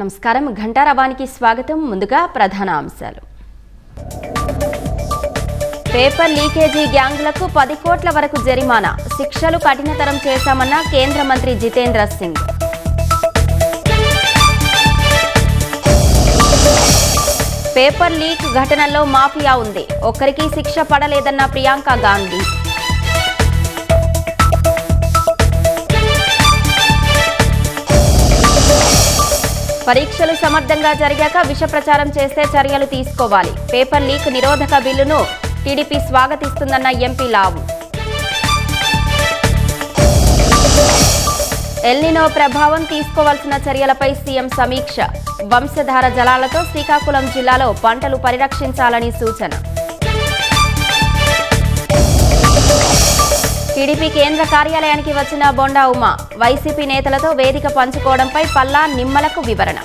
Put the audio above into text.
నమస్కారం. ఘంటారావానికి స్వాగతం. ముందుగా ప్రధాన అంశాలు. పేపర్ లీకేజీ గ్యాంగులకు 10 కోట్ల వరకు జరిమానా, శిక్షలు కఠినతరం చేశామన్న కేంద్ర మంత్రి జితేంద్ర సింగ్. పేపర్ లీక్ ఘటనలో మాఫియా ఉంది, ఒక్కరికి శిక్ష పడలేదన్న ప్రియాంక గాంధీ. పరీక్షలు సమర్థంగా జరిగాక విష ప్రచారం చేస్తే చర్యలు తీసుకోవాలి. పేపర్ లీక్ నిరోధక బిల్లును టీడీపీ స్వాగతిస్తుందన్న ఎంపీ లావు. ఎల్నినో ప్రభావం తీసుకోవాల్సిన చర్యలపై సీఎం సమీక్ష. వంశధార జలాలతో శ్రీకాకుళం జిల్లాలో పంటలు పరిరక్షించాలని సూచన. టీడీపీ కేంద్ర కార్యాలయానికి వచ్చిన బొండా ఉమ. వైసీపీ నేతలతో వేదిక పంచుకోవడంపై పల్లా నిమ్మలకు వివరణ.